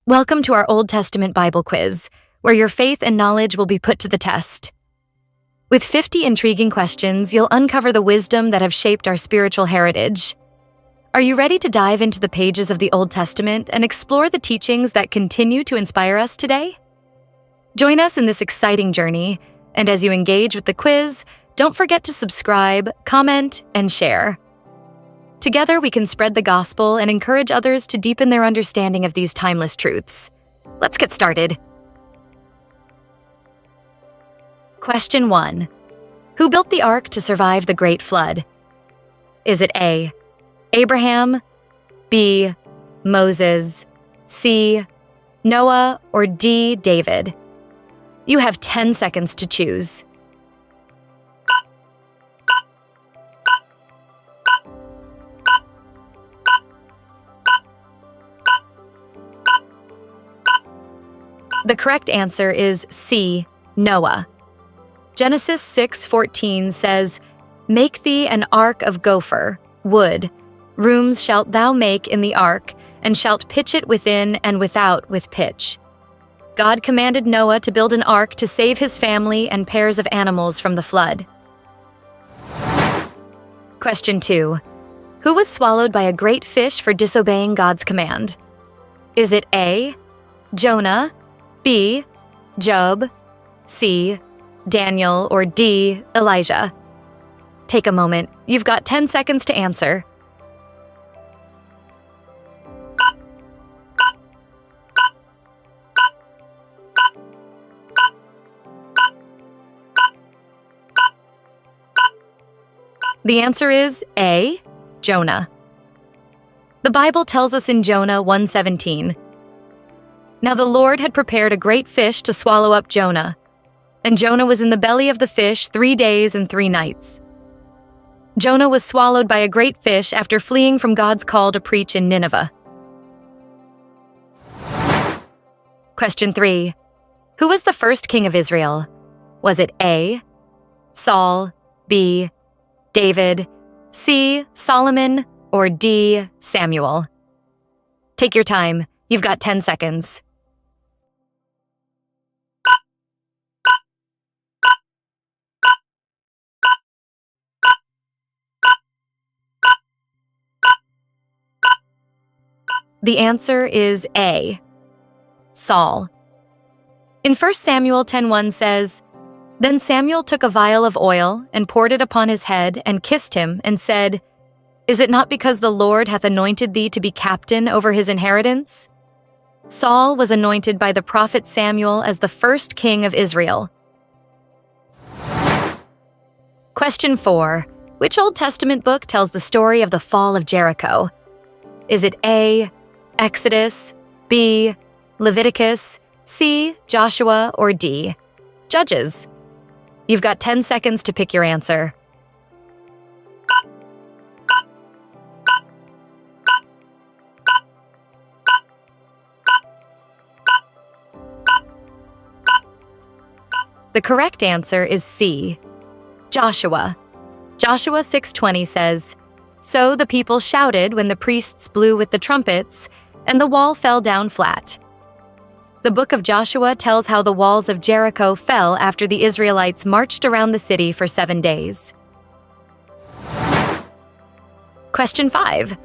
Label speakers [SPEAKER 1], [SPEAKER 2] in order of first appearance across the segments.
[SPEAKER 1] Welcome to our Old Testament Bible quiz, where your faith and knowledge will be put to the test. With 50 intriguing questions, you'll uncover the wisdom that have shaped our spiritual heritage. Are you ready to dive into the pages of the Old Testament and explore the teachings that continue to inspire us today? Join us in this exciting journey, and as you engage with the quiz, don't forget to subscribe, comment, and share. Together, we can spread the gospel and encourage others to deepen their understanding of these timeless truths. Let's get started. Question 1. Who built the ark to survive the Great Flood? Is it A, Abraham, B, Moses, C, Noah, or D, David? You have 10 seconds to choose. The correct answer is C, Noah. Genesis 6:14 says, "Make thee an ark of gopher, wood. Rooms shalt thou make in the ark, and shalt pitch it within and without with pitch." God commanded Noah to build an ark to save his family and pairs of animals from the flood. Question 2. Who was swallowed by a great fish for disobeying God's command? Is it A, Jonah, B, Job, C, Daniel, or D, Elijah? Take a moment. You've got 10 seconds to answer. The answer is A, Jonah. The Bible tells us in Jonah 1:17, "Now the Lord had prepared a great fish to swallow up Jonah, and Jonah was in the belly of the fish 3 days and 3 nights." Jonah was swallowed by a great fish after fleeing from God's call to preach in Nineveh. Question 3. Who was the first king of Israel? Was it A, Saul, B, David, C, Solomon, or D, Samuel? Take your time. You've got 10 seconds. The answer is A, Saul. In 1 Samuel 10:1 says, "Then Samuel took a vial of oil and poured it upon his head and kissed him and said, 'Is it not because the Lord hath anointed thee to be captain over his inheritance?'" Saul was anointed by the prophet Samuel as the first king of Israel. Question 4. Which Old Testament book tells the story of the fall of Jericho? Is it A, Exodus, B, Leviticus, C, Joshua, or D, Judges? You've got 10 seconds to pick your answer. The correct answer is C, Joshua. Joshua 6:20 says, "So the people shouted when the priests blew with the trumpets, and the wall fell down flat." The book of Joshua tells how the walls of Jericho fell after the Israelites marched around the city for 7 days. Question 5.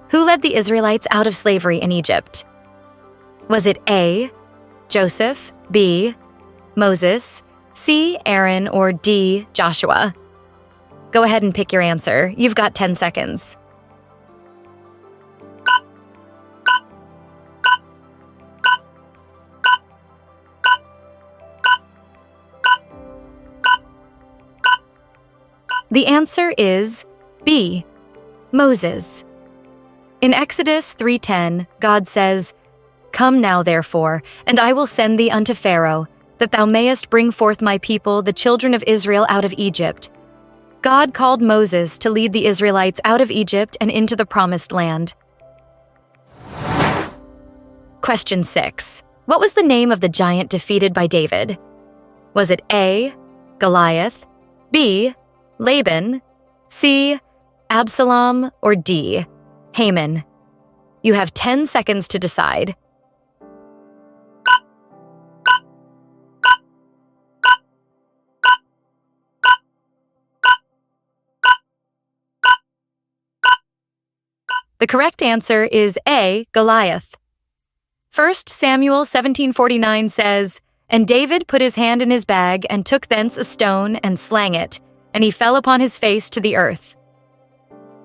[SPEAKER 1] Who led the Israelites out of slavery in Egypt? Was it A, Joseph, B, Moses, C, Aaron, or D, Joshua? Go ahead and pick your answer. You've got 10 seconds. The answer is B, Moses. In Exodus 3:10, God says, "Come now, therefore, and I will send thee unto Pharaoh, that thou mayest bring forth my people, the children of Israel, out of Egypt." God called Moses to lead the Israelites out of Egypt and into the promised land. Question 6. What was the name of the giant defeated by David? Was it A, Goliath, B, Laban, C, Absalom, or D, Haman? You have 10 seconds to decide. The correct answer is A, Goliath. 1 Samuel 17:49 says, "And David put his hand in his bag and took thence a stone and slang it, and he fell upon his face to the earth."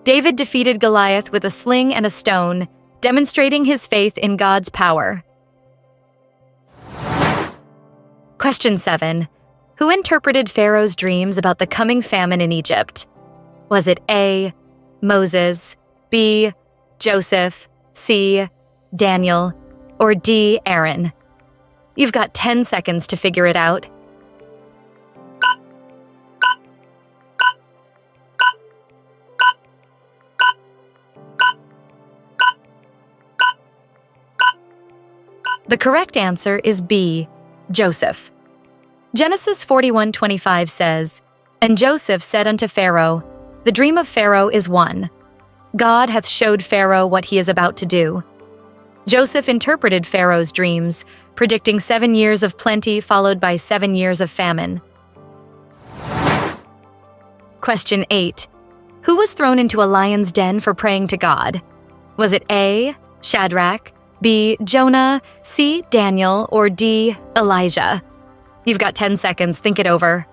[SPEAKER 1] David defeated Goliath with a sling and a stone, demonstrating his faith in God's power. Question 7. Who interpreted Pharaoh's dreams about the coming famine in Egypt? Was it A, Moses, B, Joseph, C, Daniel, or D, Aaron? You've got 10 seconds to figure it out. The correct answer is B, Joseph. Genesis 41:25 says, "And Joseph said unto Pharaoh, The dream of Pharaoh is one. God hath showed Pharaoh what he is about to do." Joseph interpreted Pharaoh's dreams, predicting 7 years of plenty followed by 7 years of famine. Question 8. Who was thrown into a lion's den for praying to God? Was it A, Shadrach, B, Jonah, C, Daniel, or D, Elijah? You've got 10 seconds. Think it over.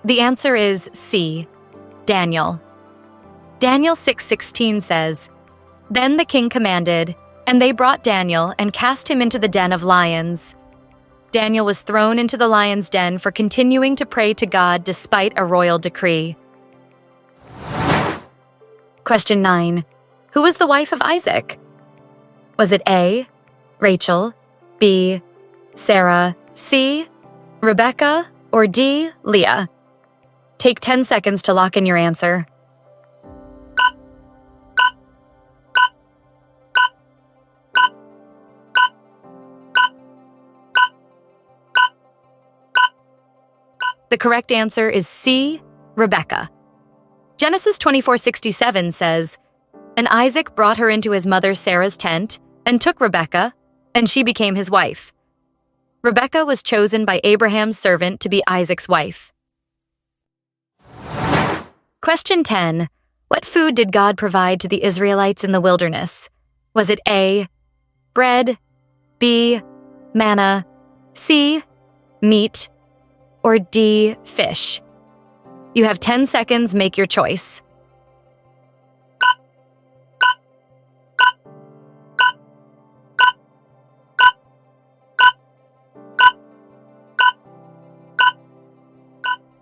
[SPEAKER 1] The answer is C, Daniel. Daniel 6:16 says, "Then the king commanded, and they brought Daniel and cast him into the den of lions." Daniel was thrown into the lion's den for continuing to pray to God despite a royal decree. Question 9. Who was the wife of Isaac? Was it A, Rachel, B, Sarah, C, Rebecca, or D, Leah? Take 10 seconds to lock in your answer. The correct answer is C, Rebecca. Genesis 24:67 says, "And Isaac brought her into his mother Sarah's tent, and took Rebekah, and she became his wife." Rebekah was chosen by Abraham's servant to be Isaac's wife. Question 10. What food did God provide to the Israelites in the wilderness? Was it A, bread, B, manna, C, meat, or D, fish? You have 10 seconds. Make your choice.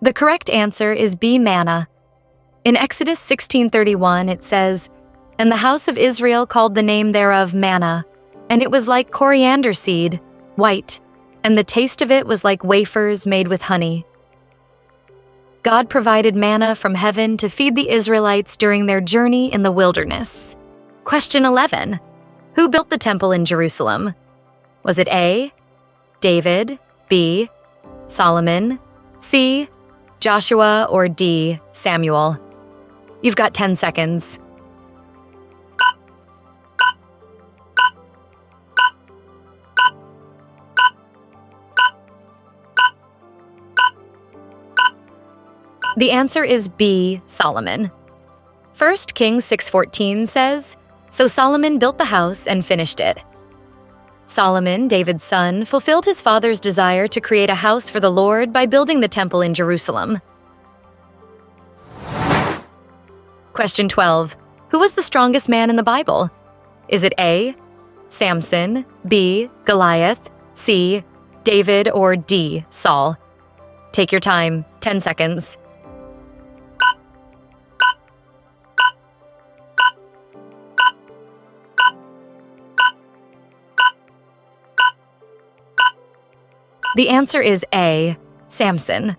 [SPEAKER 1] The correct answer is B, manna. In Exodus 16:31, it says, "And the house of Israel called the name thereof manna, and it was like coriander seed, white, and the taste of it was like wafers made with honey." God provided manna from heaven to feed the Israelites during their journey in the wilderness. Question 11. Who built the temple in Jerusalem? Was it A, David, B, Solomon, C, Joshua, or D, Samuel? You've got 10 seconds. The answer is B, Solomon. 1 Kings 6:14 says, "So Solomon built the house and finished it." Solomon, David's son, fulfilled his father's desire to create a house for the Lord by building the temple in Jerusalem. Question 12. Who was the strongest man in the Bible? Is it A, Samson, B, Goliath, C, David, or D, Saul? Take your time. 10 seconds. The answer is A, Samson.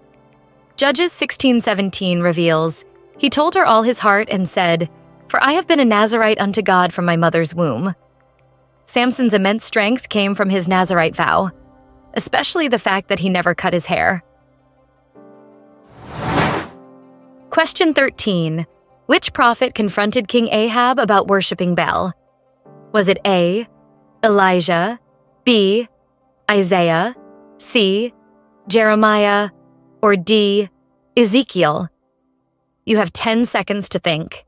[SPEAKER 1] Judges 16:17 reveals, "He told her all his heart and said, For I have been a Nazirite unto God from my mother's womb." Samson's immense strength came from his Nazirite vow, especially the fact that he never cut his hair. Question 13. Which prophet confronted King Ahab about worshiping Baal? Was it A, Elijah, B, Isaiah, C, Jeremiah, or D, Ezekiel? You have 10 seconds to think.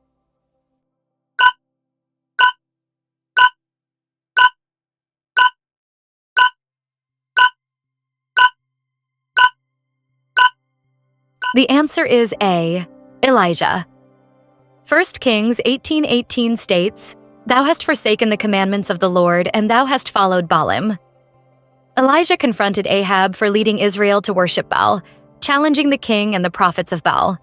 [SPEAKER 1] The answer is A, Elijah. 1 Kings 18:18 states, "Thou hast forsaken the commandments of the Lord, and thou hast followed Baalim." Elijah confronted Ahab for leading Israel to worship Baal, challenging the king and the prophets of Baal.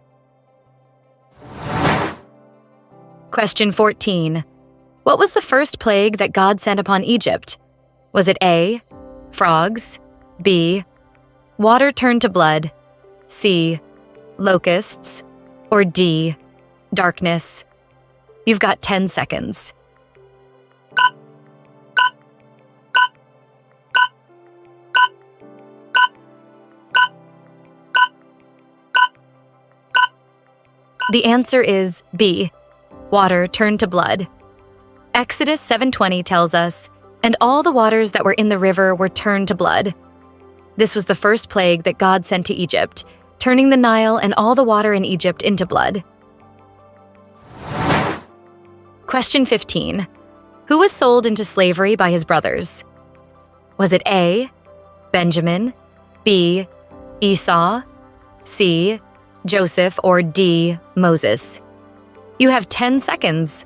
[SPEAKER 1] Question 14. What was the first plague that God sent upon Egypt? Was it A, frogs, B, water turned to blood, C, locusts, or D, darkness? You've got 10 seconds. The answer is B, water turned to blood. Exodus 7:20 tells us, "And all the waters that were in the river were turned to blood." This was the first plague that God sent to Egypt, turning the Nile and all the water in Egypt into blood. Question 15. Who was sold into slavery by his brothers? Was it A, Benjamin, B, Esau, C, Joseph, or D, Moses? You have 10 seconds.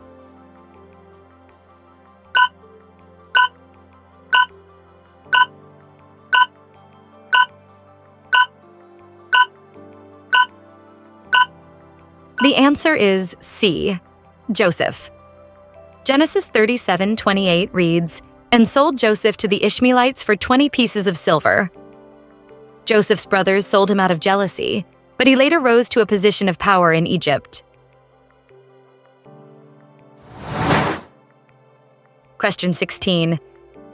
[SPEAKER 1] The answer is C, Joseph. Genesis 37:28 reads, "And sold Joseph to the Ishmaelites for 20 pieces of silver." Joseph's brothers sold him out of jealousy, but he later rose to a position of power in Egypt. Question 16.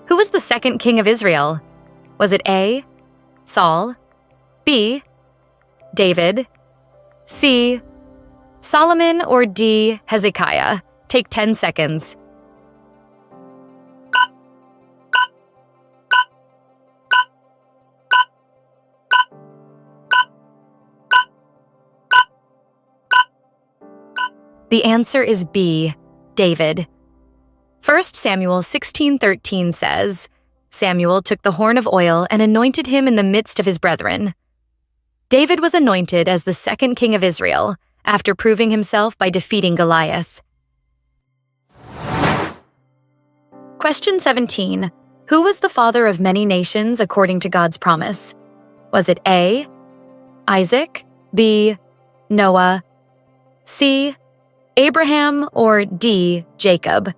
[SPEAKER 1] Who was the second king of Israel? Was it A, Saul, B, David, C, Solomon, or D, Hezekiah? Take 10 seconds. The answer is B, David. 1 Samuel 16:13 says, "Samuel took the horn of oil and anointed him in the midst of his brethren." David was anointed as the second king of Israel after proving himself by defeating Goliath. Question 17. Who was the father of many nations according to God's promise? Was it A, Isaac, B, Noah, C, Abraham, or D, Jacob?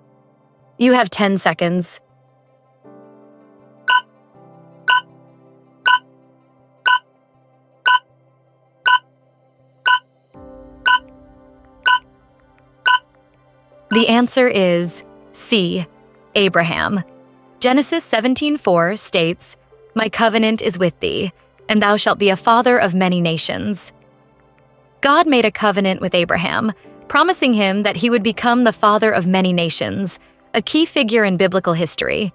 [SPEAKER 1] You have 10 seconds. The answer is C, Abraham. Genesis 17:4 states, "My covenant is with thee, and thou shalt be a father of many nations." God made a covenant with Abraham, promising him that he would become the father of many nations, a key figure in biblical history.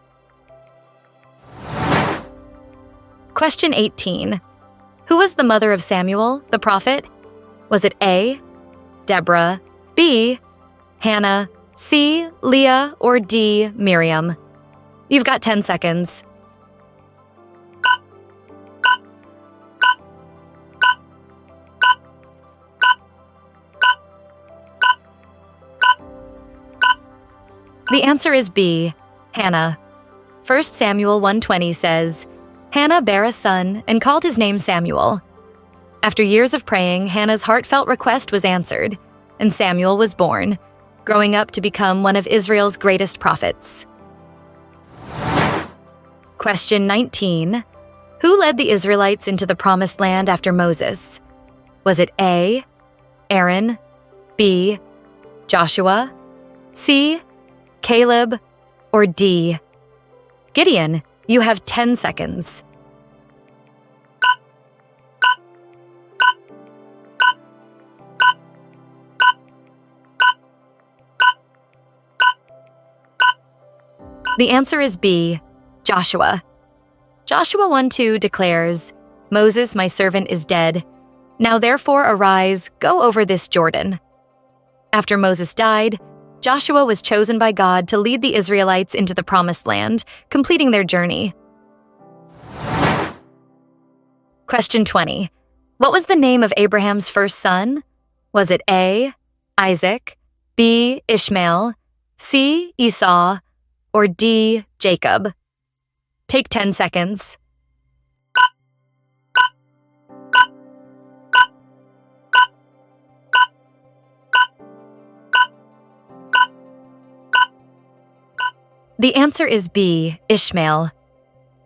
[SPEAKER 1] Question 18. Who was the mother of Samuel, the prophet? Was it A, Deborah, B, Hannah, C, Leah, or D, Miriam? You've got 10 seconds. The answer is B, Hannah. 1 Samuel 1:20 says, "Hannah bare a son and called his name Samuel." After years of praying, Hannah's heartfelt request was answered, and Samuel was born, growing up to become one of Israel's greatest prophets. Question 19. Who led the Israelites into the Promised Land after Moses? Was it A, Aaron, B, Joshua, C, Caleb, or D, Gideon? You have 10 seconds. The answer is B, Joshua. Joshua 1:2 declares, "Moses, my servant, is dead. Now therefore arise, go over this Jordan." After Moses died, Joshua was chosen by God to lead the Israelites into the Promised Land, completing their journey. Question 20. What was the name of Abraham's first son? Was it A, Isaac, B, Ishmael, C, Esau, or D, Jacob? Take 10 seconds. The answer is B, Ishmael.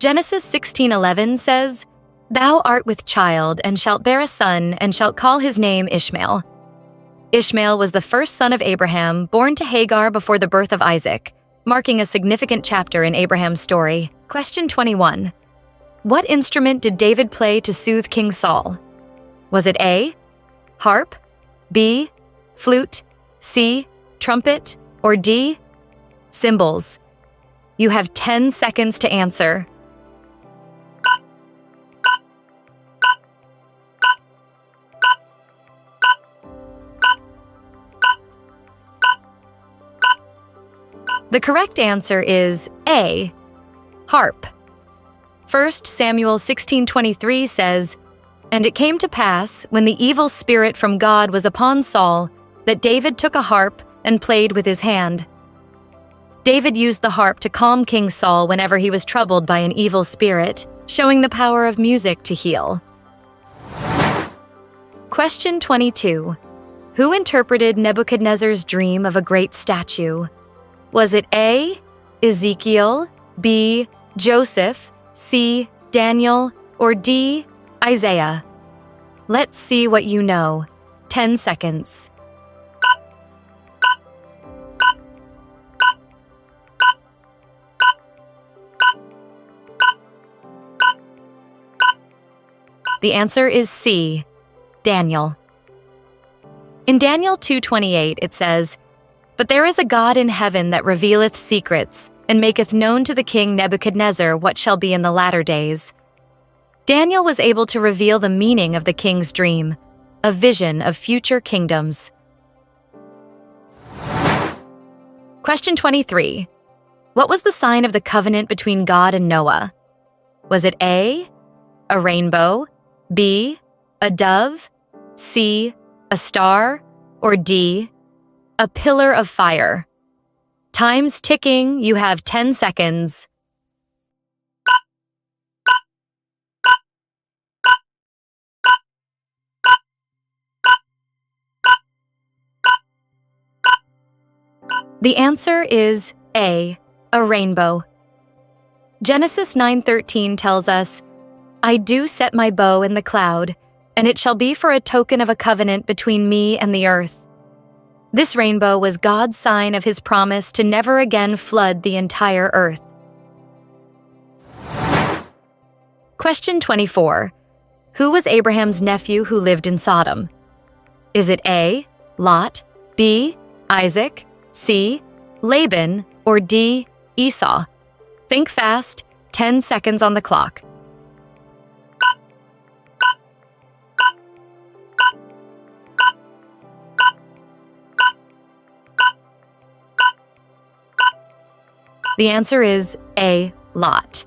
[SPEAKER 1] Genesis 16:11 says, "Thou art with child, and shalt bear a son, and shalt call his name Ishmael." Ishmael was the first son of Abraham, born to Hagar before the birth of Isaac, marking a significant chapter in Abraham's story. Question 21. What instrument did David play to soothe King Saul? Was it A, harp, B, flute, C, trumpet, or D, cymbals? You have 10 seconds to answer. The correct answer is A, harp. 1 Samuel 16:23 says, "And it came to pass, when the evil spirit from God was upon Saul, that David took a harp and played with his hand." David used the harp to calm King Saul whenever he was troubled by an evil spirit, showing the power of music to heal. Question 22. Who interpreted Nebuchadnezzar's dream of a great statue? Was it A, Ezekiel, B, Joseph, C, Daniel, or D, Isaiah? Let's see what you know. 10 seconds. The answer is C, Daniel. In Daniel 2:28 it says, "But there is a God in heaven that revealeth secrets, and maketh known to the king Nebuchadnezzar what shall be in the latter days." Daniel was able to reveal the meaning of the king's dream, a vision of future kingdoms. Question 23. What was the sign of the covenant between God and Noah? Was it A, a rainbow, B, a dove, C, a star, or D, a pillar of fire? Time's ticking. You have 10 seconds. The answer is A, a rainbow. Genesis 9:13 tells us, "I do set my bow in the cloud, and it shall be for a token of a covenant between me and the earth." This rainbow was God's sign of his promise to never again flood the entire earth. Question 24. Who was Abraham's nephew who lived in Sodom? Is it A, Lot, B, Isaac, C, Laban, or D, Esau? Think fast. 10 seconds on the clock. The answer is A, Lot.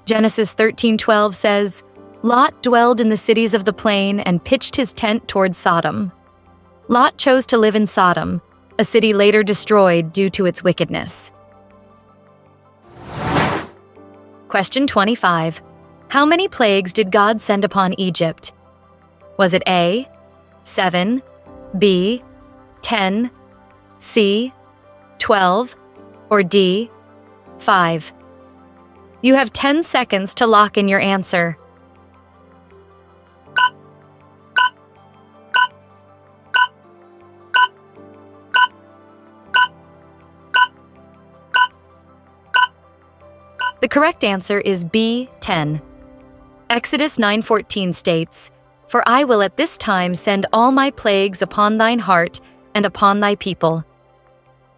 [SPEAKER 1] Genesis 13:12 says, "Lot dwelled in the cities of the plain and pitched his tent toward Sodom." Lot chose to live in Sodom, a city later destroyed due to its wickedness. Question 25. How many plagues did God send upon Egypt? Was it A, 7, B, 10, C, 12, or D, 5? You have 10 seconds to lock in your answer. The correct answer is B, 10. Exodus 9:14 states, "For I will at this time send all my plagues upon thine heart and upon thy people."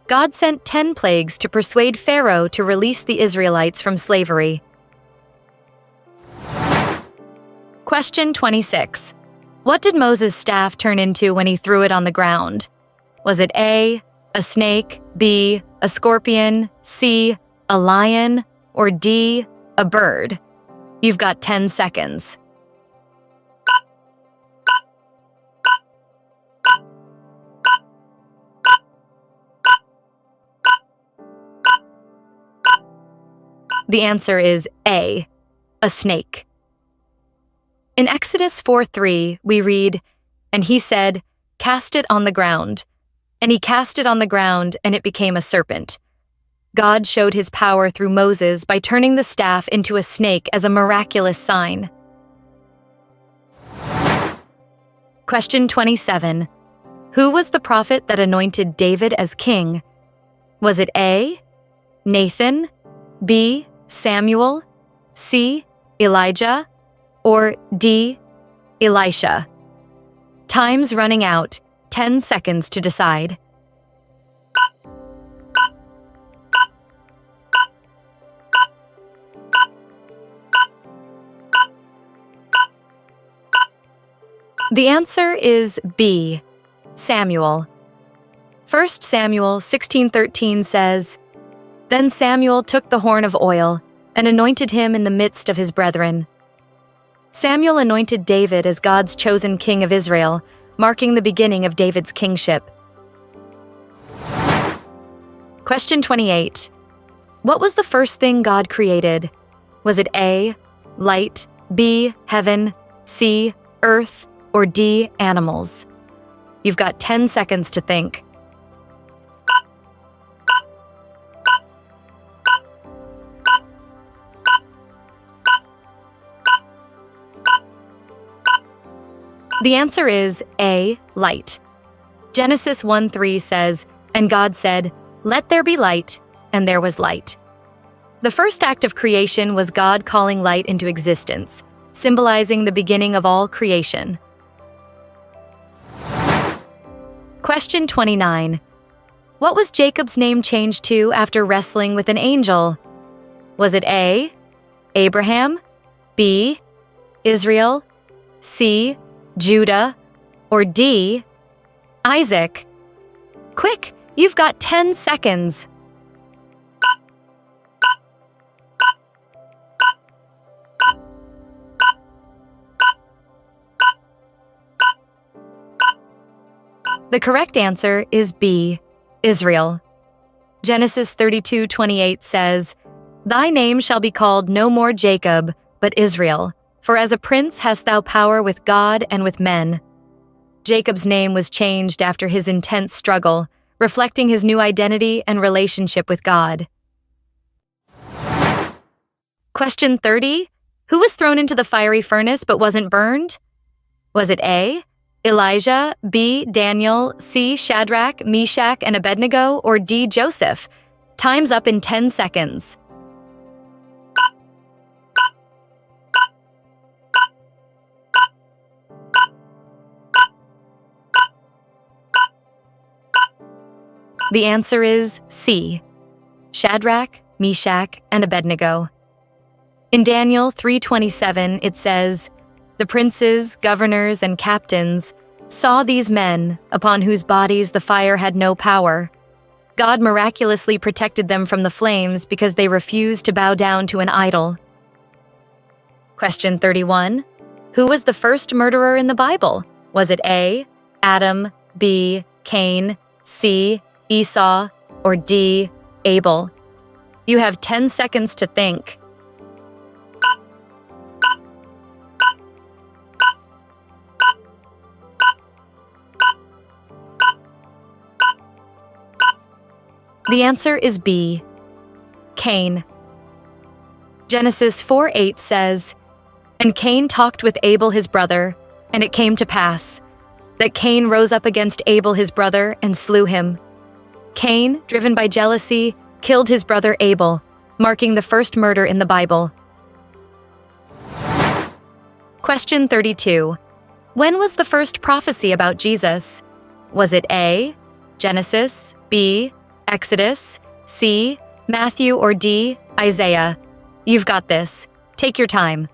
[SPEAKER 1] God sent 10 plagues to persuade Pharaoh to release the Israelites from slavery. Question 26. What did Moses' staff turn into when he threw it on the ground? Was it A, a snake, B, a scorpion, C, a lion, or D, a bird? You've got 10 seconds. The answer is A, a snake. In Exodus 4:3, we read, "And he said, 'Cast it on the ground.' And he cast it on the ground, and it became a serpent." God showed his power through Moses by turning the staff into a snake as a miraculous sign. Question 27. Who was the prophet that anointed David as king? Was it A, Nathan, B, Samuel, C, Elijah, or D, Elisha? Time's running out. 10 seconds to decide. The answer is B, Samuel. 1 Samuel 16:13 says, "Then Samuel took the horn of oil and anointed him in the midst of his brethren." Samuel anointed David as God's chosen king of Israel, marking the beginning of David's kingship. Question 28. What was the first thing God created? Was it A, light, B, heaven, C, earth, or D, animals? You've got 10 seconds to think. The answer is A, light. Genesis 1:3 says, "And God said, 'Let there be light,' and there was light." The first act of creation was God calling light into existence, symbolizing the beginning of all creation. Question 29. What was Jacob's name changed to after wrestling with an angel? Was it A, Abraham, B, Israel, C, Judah, or D, Isaac? Quick, you've got 10 seconds. The correct answer is B, Israel. Genesis 32:28 says, "Thy name shall be called no more Jacob, but Israel, for as a prince hast thou power with God and with men." Jacob's name was changed after his intense struggle, reflecting his new identity and relationship with God. Question 30. Who was thrown into the fiery furnace but wasn't burned? Was it A, Elijah, B, Daniel, C, Shadrach, Meshach, and Abednego, or D, Joseph? Time's up in 10 seconds. The answer is C, Shadrach, Meshach, and Abednego. In Daniel 3:27, it says, "The princes, governors, and captains saw these men, upon whose bodies the fire had no power. God miraculously protected them from the flames because they refused to bow down to an idol." Question 31. Who was the first murderer in the Bible? Was it A, Adam, B, Cain, C, Esau, or D, Abel? You have 10 seconds to think. The answer is B, Cain. Genesis 4:8 says, "And Cain talked with Abel his brother, and it came to pass that Cain rose up against Abel his brother and slew him. Cain, driven by jealousy, killed his brother Abel, marking the first murder in the Bible." Question 32. When was the first prophecy about Jesus? Was it A, Genesis, B, Exodus, C, Matthew, or D, Isaiah? You've got this. Take your time.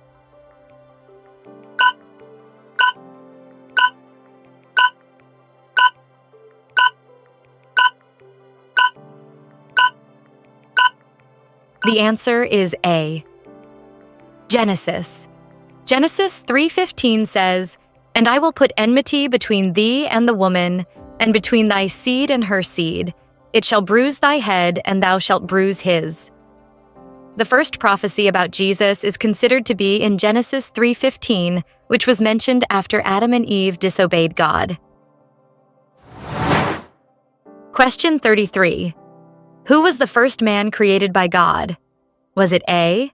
[SPEAKER 1] The answer is A. Genesis. Genesis 3:15 says, "And I will put enmity between thee and the woman, and between thy seed and her seed. It shall bruise thy head, and thou shalt bruise his." The first prophecy about Jesus is considered to be in Genesis 3:15, which was mentioned after Adam and Eve disobeyed God. Question 33. Who was the first man created by God? Was it A,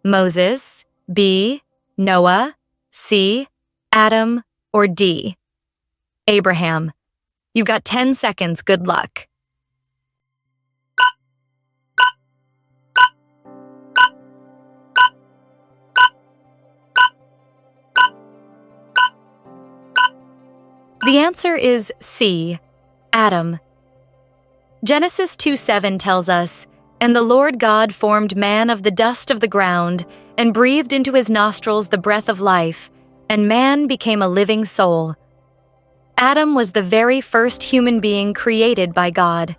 [SPEAKER 1] Moses, B, Noah, C, Adam, or D, Abraham? You've got 10 seconds. Good luck. The answer is C, Adam. Genesis 2:7 tells us, "And the Lord God formed man of the dust of the ground, and breathed into his nostrils the breath of life, and man became a living soul." Adam was the very first human being created by God.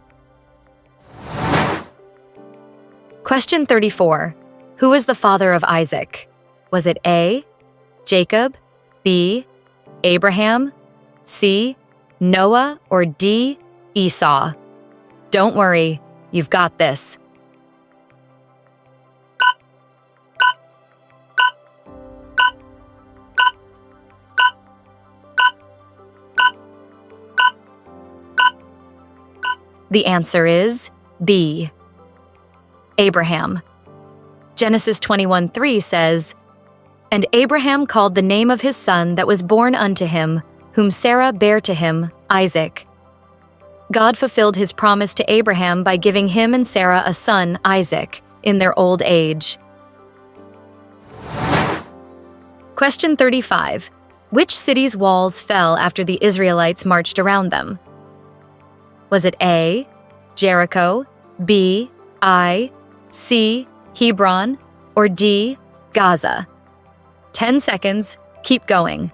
[SPEAKER 1] Question 34. Who is the father of Isaac? Was it A, Jacob, B, Abraham, C, Noah, or D, Esau? Don't worry, you've got this. The answer is B, Abraham. Genesis 21:3 says, "And Abraham called the name of his son that was born unto him, whom Sarah bare to him, Isaac." God fulfilled his promise to Abraham by giving him and Sarah a son, Isaac, in their old age. Question 35. Which city's walls fell after the Israelites marched around them? Was it A, Jericho, B, Ai, C, Hebron, or D, Gaza? 10 seconds. Keep going.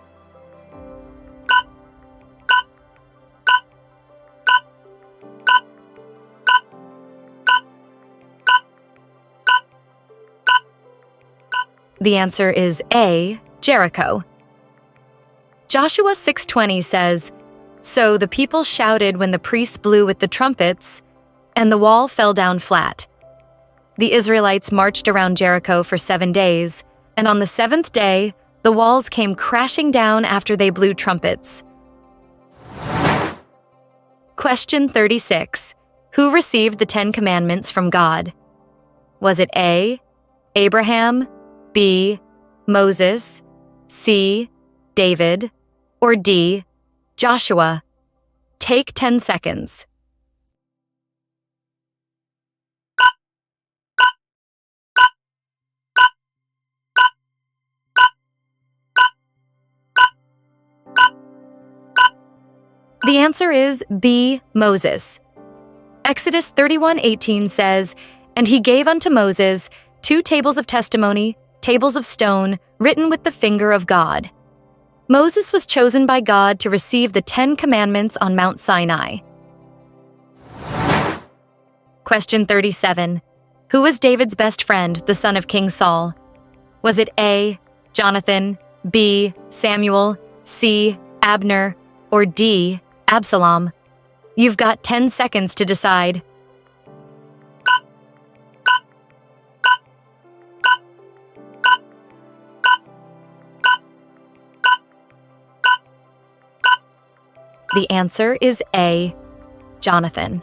[SPEAKER 1] The answer is A, Jericho. Joshua 6:20 says, "So the people shouted when the priests blew with the trumpets, and the wall fell down flat." The Israelites marched around Jericho for 7 days, and on the 7th day, the walls came crashing down after they blew trumpets. Question 36. Who received the 10 Commandments from God? Was it A, Abraham, B, Moses, C, David, or D, Joshua? Take 10 seconds. The answer is B, Moses. Exodus 31:18 says, "And he gave unto Moses 2 tables of testimony, tables of stone, written with the finger of God." Moses was chosen by God to receive the 10 Commandments on Mount Sinai. Question 37. Who was David's best friend, the son of King Saul? Was it A, Jonathan, B, Samuel, C, Abner, or D, Absalom? You've got 10 seconds to decide. The answer is A, Jonathan.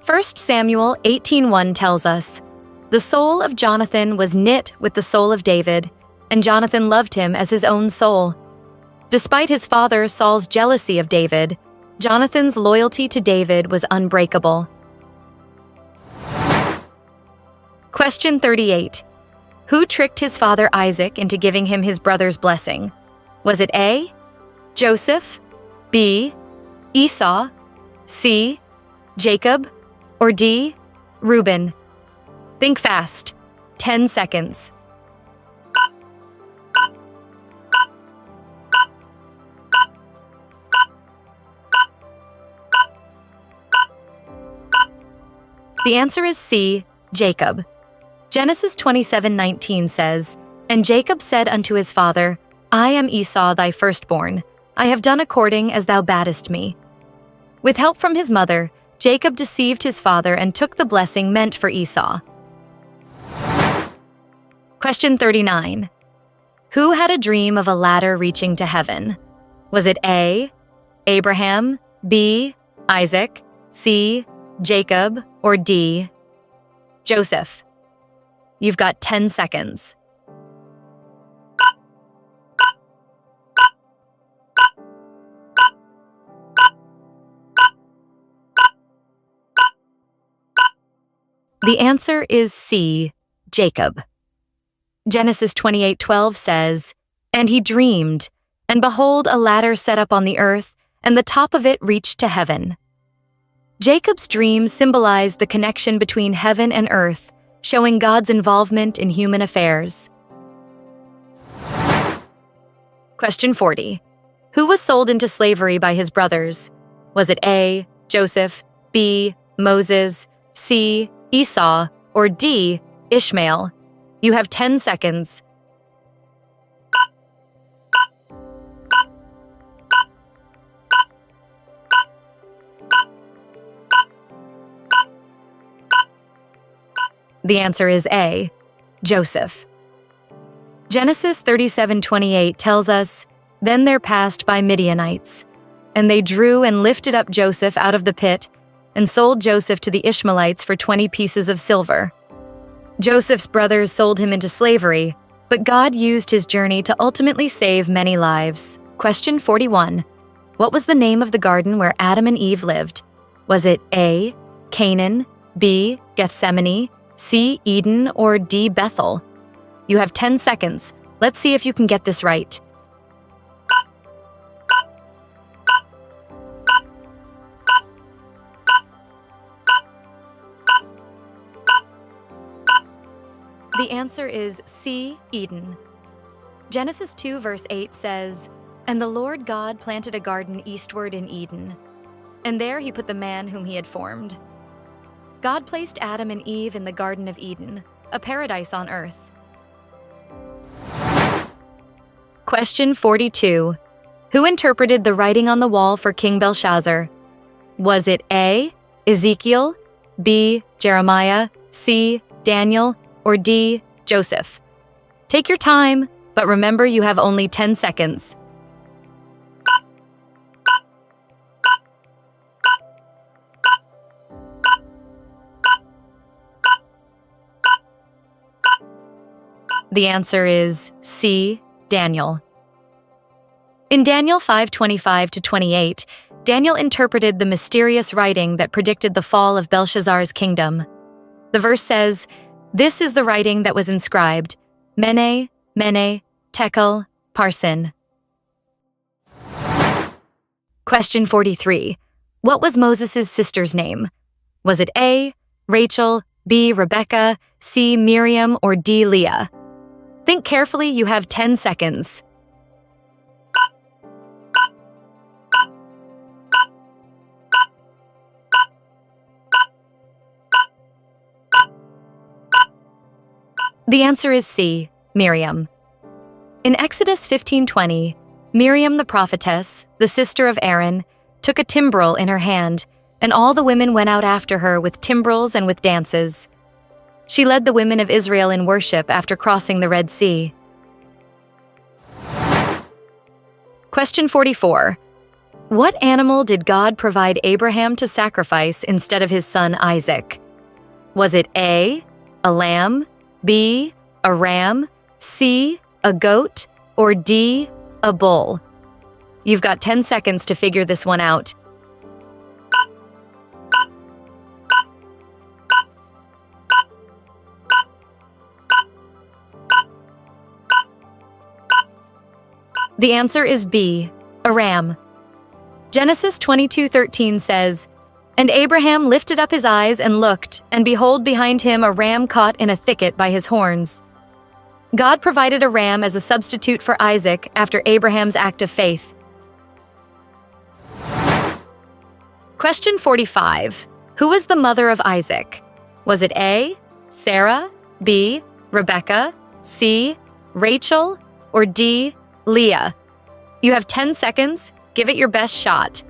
[SPEAKER 1] 1 Samuel 18:1 tells us, "The soul of Jonathan was knit with the soul of David, and Jonathan loved him as his own soul." Despite his father Saul's jealousy of David, Jonathan's loyalty to David was unbreakable. Question 38. Who tricked his father Isaac into giving him his brother's blessing? Was it A, Joseph, B, Esau, C, Jacob, or D, Reuben? Think fast. 10 seconds. The answer is C, Jacob. Genesis 27:19 says, "And Jacob said unto his father, I am Esau thy firstborn. I have done according as thou badest me." With help from his mother, Jacob deceived his father and took the blessing meant for Esau. Question 39. Who had a dream of a ladder reaching to heaven? Was it A, Abraham, B, Isaac, C, Jacob, or D, Joseph? You've got 10 seconds. The answer is C, Jacob. Genesis 28:12 says, "And he dreamed, and behold, a ladder set up on the earth, and the top of it reached to heaven." Jacob's dream symbolized the connection between heaven and earth, showing God's involvement in human affairs. Question 40. Who was sold into slavery by his brothers? Was it A, Joseph, B, Moses, C, Esau, or D, Ishmael? You have 10 seconds. The answer is A, Joseph. Genesis 37:28 tells us, "Then there passed by Midianites, and they drew and lifted up Joseph out of the pit, and sold Joseph to the Ishmaelites for 20 pieces of silver." Joseph's brothers sold him into slavery, but God used his journey to ultimately save many lives. Question 41. What was the name of the garden where Adam and Eve lived? Was it A, Canaan, B, Gethsemane, C, Eden, or D, Bethel? You have 10 seconds. Let's see if you can get this right. The answer is C, Eden. Genesis 2 verse 8 says, "And the Lord God planted a garden eastward in Eden, and there he put the man whom he had formed." God placed Adam and Eve in the Garden of Eden, a paradise on earth. Question 42. Who interpreted the writing on the wall for King Belshazzar? Was it A, Ezekiel, B, Jeremiah, C, Daniel, or D, Joseph? Take your time, but remember you have only 10 seconds. The answer is C, Daniel. In Daniel 5:25-28, Daniel interpreted the mysterious writing that predicted the fall of Belshazzar's kingdom. The verse says, "This is the writing that was inscribed, Mene, Mene, Tekel, Parsin." Question 43. What was Moses' sister's name? Was it A, Rachel, B, Rebecca, C, Miriam, or D, Leah? Think carefully, you have 10 seconds. The answer is C, Miriam. In Exodus 15:20, Miriam the prophetess, the sister of Aaron, took a timbrel in her hand, and all the women went out after her with timbrels and with dances. She led the women of Israel in worship after crossing the Red Sea. Question 44. What animal did God provide Abraham to sacrifice instead of his son Isaac? Was it A, a lamb, B, a ram, C, a goat, or D, a bull? You've got 10 seconds to figure this one out. The answer is B, a ram. Genesis 22:13 says, "And Abraham lifted up his eyes and looked, and behold behind him a ram caught in a thicket by his horns." God provided a ram as a substitute for Isaac after Abraham's act of faith. Question 45. Who was the mother of Isaac? Was it A, Sarah, B, Rebecca, C, Rachel, or D, Leah? You have 10 seconds. Give it your best shot.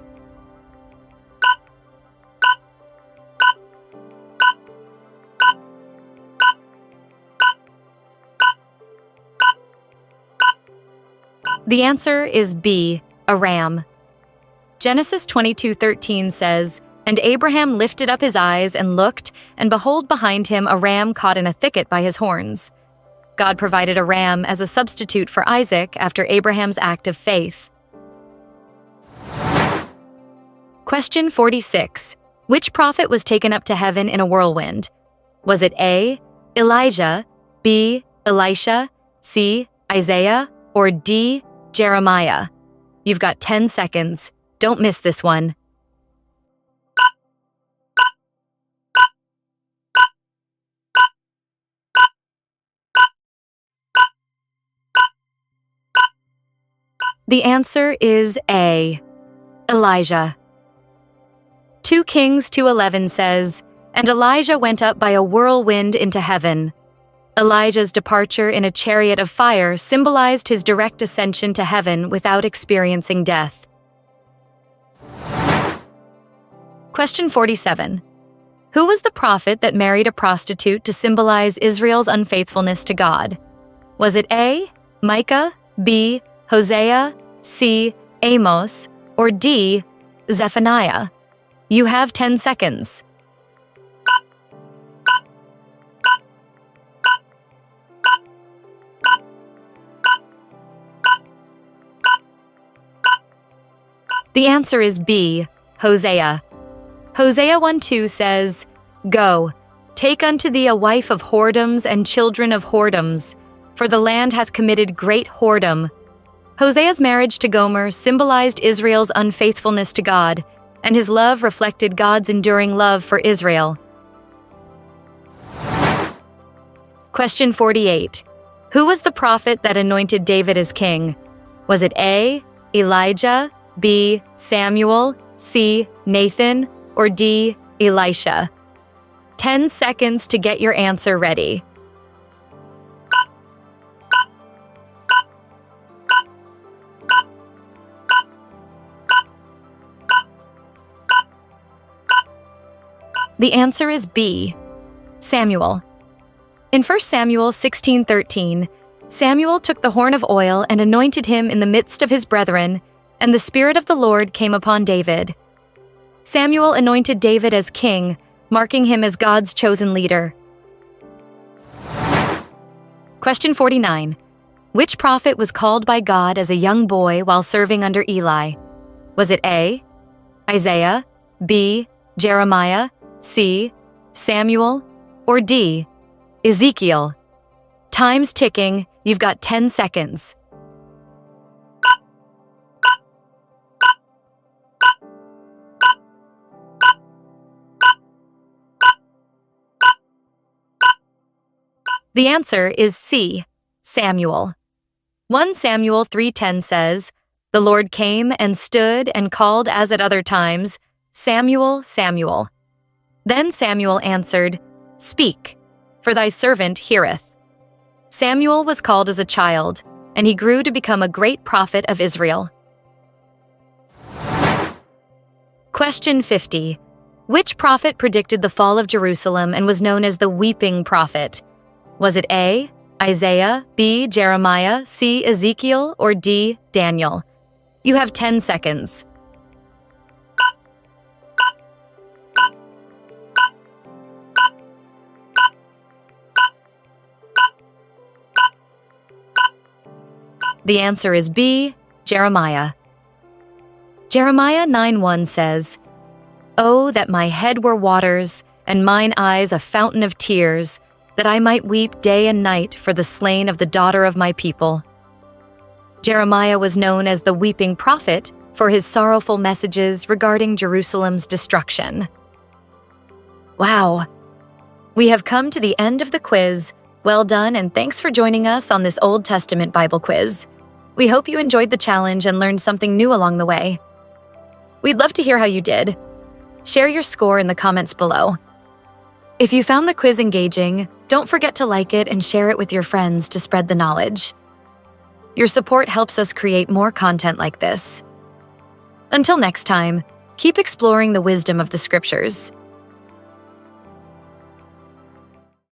[SPEAKER 1] The answer is B, a ram. Genesis 22:13 says, "And Abraham lifted up his eyes and looked, and behold behind him a ram caught in a thicket by his horns." God provided a ram as a substitute for Isaac after Abraham's act of faith. Question 46. Which prophet was taken up to heaven in a whirlwind? Was it A, Elijah, B, Elisha, C, Isaiah, or D, Jeremiah? You've got 10 seconds. Don't miss this one. The answer is A, Elijah. 2 Kings 2:11 says, "And Elijah went up by a whirlwind into heaven." Elijah's departure in a chariot of fire symbolized his direct ascension to heaven without experiencing death. Question 47. Who was the prophet that married a prostitute to symbolize Israel's unfaithfulness to God? Was it A, Micah, B, Hosea, C, Amos, or D, Zephaniah? You have 10 seconds. The answer is B, Hosea. Hosea 1:2 says, "Go, take unto thee a wife of whoredoms and children of whoredoms, for the land hath committed great whoredom." Hosea's marriage to Gomer symbolized Israel's unfaithfulness to God, and his love reflected God's enduring love for Israel. Question 48. Who was the prophet that anointed David as king? Was it A, Elijah, B, Samuel, C, Nathan, or D, Elisha? 10 seconds to get your answer ready. The answer is B, Samuel. In 1 Samuel 16:13, Samuel took the horn of oil and anointed him in the midst of his brethren, and the Spirit of the Lord came upon David. Samuel anointed David as king, marking him as God's chosen leader. Question 49. Which prophet was called by God as a young boy while serving under Eli? Was it A, Isaiah, B, Jeremiah, C, Samuel, or D, Ezekiel? Time's ticking. You've got 10 seconds. The answer is C, Samuel. 1 Samuel 3:10 says, "The Lord came and stood and called as at other times, 'Samuel, Samuel.' Then Samuel answered, 'Speak, for thy servant heareth.' Samuel was called as a child, and he grew to become a great prophet of Israel. Question 50. Which prophet predicted the fall of Jerusalem and was known as the Weeping Prophet? Was it A, Isaiah, B, Jeremiah, C, Ezekiel, or D, Daniel? You have 10 seconds. The answer is B, Jeremiah. Jeremiah 9:1 says, "Oh, that my head were waters, and mine eyes a fountain of tears, that I might weep day and night for the slain of the daughter of my people." Jeremiah was known as the Weeping Prophet for his sorrowful messages regarding Jerusalem's destruction. Wow! We have come to the end of the quiz. Well done, and thanks for joining us on this Old Testament Bible quiz. We hope you enjoyed the challenge and learned something new along the way. We'd love to hear how you did. Share your score in the comments below. If you found the quiz engaging, don't forget to like it and share it with your friends to spread the knowledge. Your support helps us create more content like this. Until next time, keep exploring the wisdom of the scriptures.